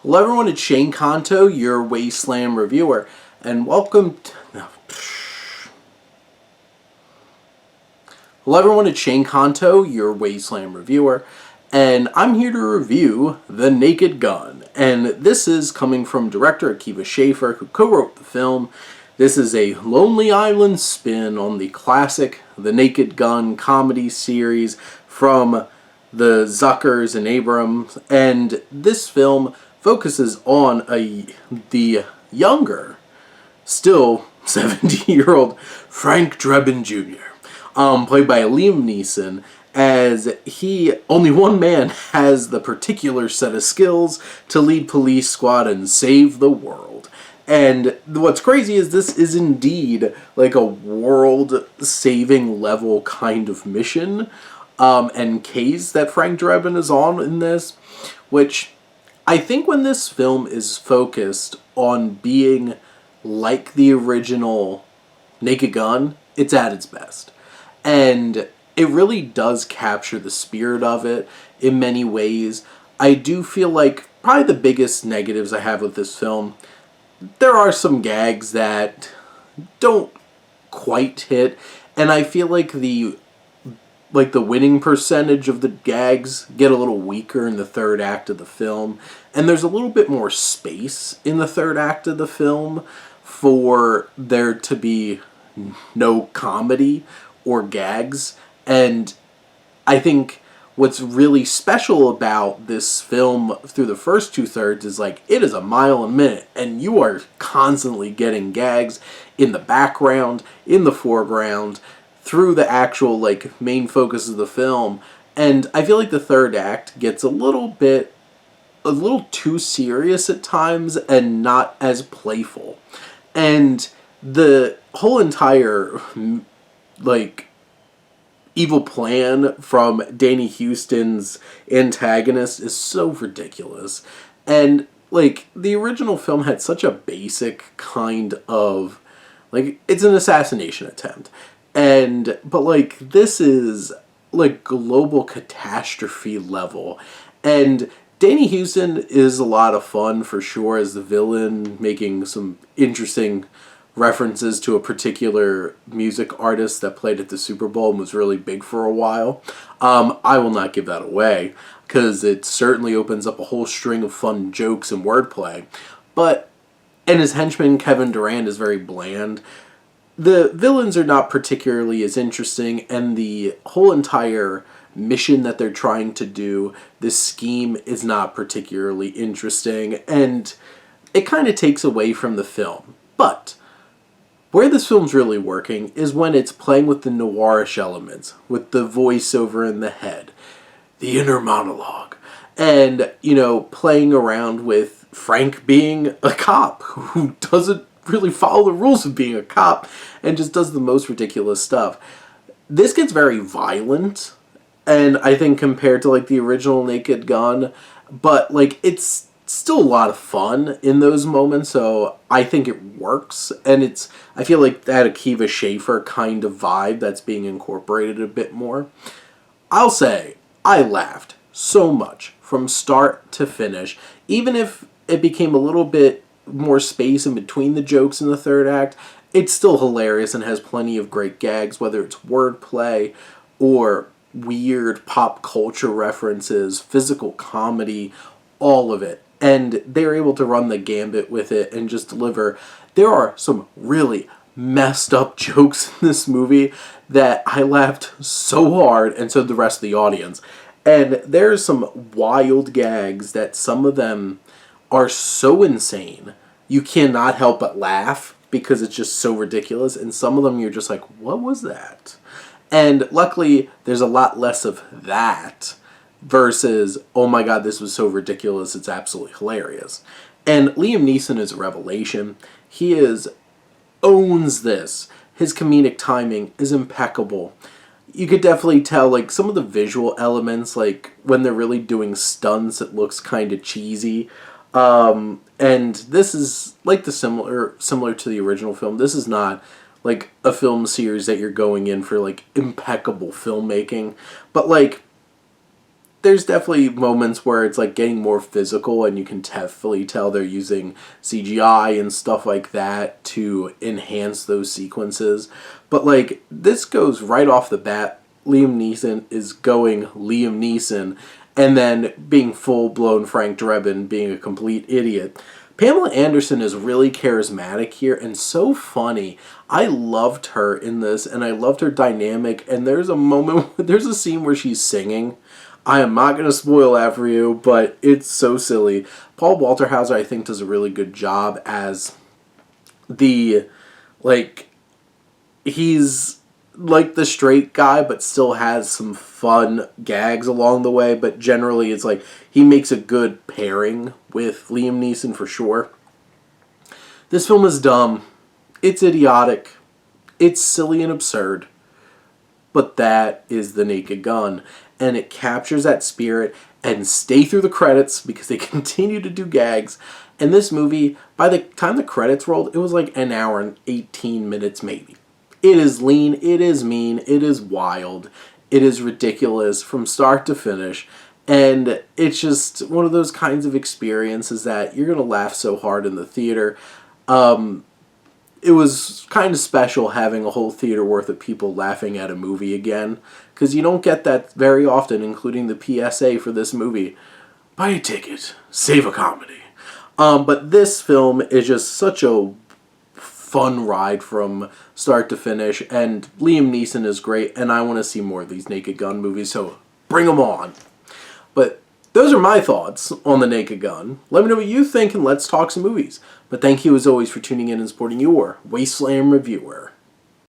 Hello everyone, it's Shane Kanto, your Wasteland reviewer, and welcome to... No. Hello everyone, it's Shane Kanto, your Wasteland reviewer, and I'm here to review The Naked Gun. And this is coming from director Akiva Schaffer, who co-wrote the film. This is a Lonely Island spin on the classic The Naked Gun comedy series from the Zuckers and Abrams, and this film focuses on the younger, still 70-year-old Frank Drebin Jr., played by Liam Neeson, as only one man has the particular set of skills to lead police squad and save the world. And what's crazy is this is indeed like a world-saving level kind of mission and case that Frank Drebin is on in this, which I think when this film is focused on being like the original Naked Gun, it's at its best. And it really does capture the spirit of it in many ways. I do feel like probably the biggest negatives I have with this film, there are some gags that don't quite hit, and I feel like the winning percentage of the gags get a little weaker in the third act of the film, and there's a little bit more space in the third act of the film for there to be no comedy or gags. And I think what's really special about this film through the first two-thirds is like it is a mile a minute, and you are constantly getting gags in the background, in the foreground, through the actual main focus of the film. And I feel like the third act gets a little too serious at times and not as playful. And the whole entire evil plan from Danny Houston's antagonist is so ridiculous. And the original film had such a basic kind of it's an assassination attempt. But this is global catastrophe level. And Danny Houston is a lot of fun for sure as the villain, making some interesting references to a particular music artist that played at the Super Bowl and was really big for a while. I will not give that away because it certainly opens up a whole string of fun jokes and wordplay. And his henchman Kevin Durant is very bland. The villains are not particularly as interesting, and the whole entire mission that they're trying to do, this scheme, is not particularly interesting, and it kind of takes away from the film. But where this film's really working is when it's playing with the noirish elements, with the voiceover in the head, the inner monologue, and, playing around with Frank being a cop who doesn't really follow the rules of being a cop and just does the most ridiculous stuff. This gets very violent, and I think compared to the original Naked Gun, but it's still a lot of fun in those moments, so I think it works. And I feel like that Akiva Schaffer kind of vibe that's being incorporated a bit more. I'll say I laughed so much from start to finish, even if it became a little bit more space in between the jokes in the third act. It's still hilarious and has plenty of great gags, whether it's wordplay or weird pop culture references, physical comedy, all of it. And they're able to run the gambit with it and just deliver. There are some really messed up jokes in this movie that I laughed so hard, and so did the rest of the audience. And there's some wild gags that some of them are so insane you cannot help but laugh because it's just so ridiculous, and some of them you're just like, what was that? And luckily there's a lot less of that versus, oh my god, this was so ridiculous, it's absolutely hilarious. And Liam Neeson is a revelation. He owns this. His comedic timing is impeccable. You could definitely tell some of the visual elements, when they're really doing stunts, it looks kind of cheesy. And this is similar to the original film. This is not a film series that you're going in for impeccable filmmaking, but there's definitely moments where it's like getting more physical, and you can definitely tell they're using CGI and stuff like that to enhance those sequences. But like this goes right off the bat. Liam Neeson is going Liam Neeson, and then being full blown Frank Drebin, being a complete idiot. Pamela Anderson is really charismatic here and so funny. I loved her in this, and I loved her dynamic. And there's a moment, there's a scene where she's singing. I am not going to spoil that for you, but it's so silly. Paul Walterhauser, I think, does a really good job as the, like, he's like the straight guy, but still has some fun gags along the way. But generally, it's like he makes a good pairing with Liam Neeson for sure. This film is dumb. It's idiotic. It's silly and absurd. But that is The Naked Gun. And it captures that spirit, and stay through the credits because they continue to do gags. And this movie, by the time the credits rolled, it was like an hour and 18 minutes maybe. It is lean, it is mean, it is wild, it is ridiculous from start to finish, and it's just one of those kinds of experiences that you're going to laugh so hard in the theater. It was kind of special having a whole theater worth of people laughing at a movie again, because you don't get that very often, including the PSA for this movie. Buy a ticket, save a comedy. But this film is just such a fun ride from start to finish, and Liam Neeson is great, and I want to see more of these Naked Gun movies, so bring them on. But those are my thoughts on The Naked Gun. Let me know what you think, and let's talk some movies. But thank you as always for tuning in and supporting your Wasteland reviewer.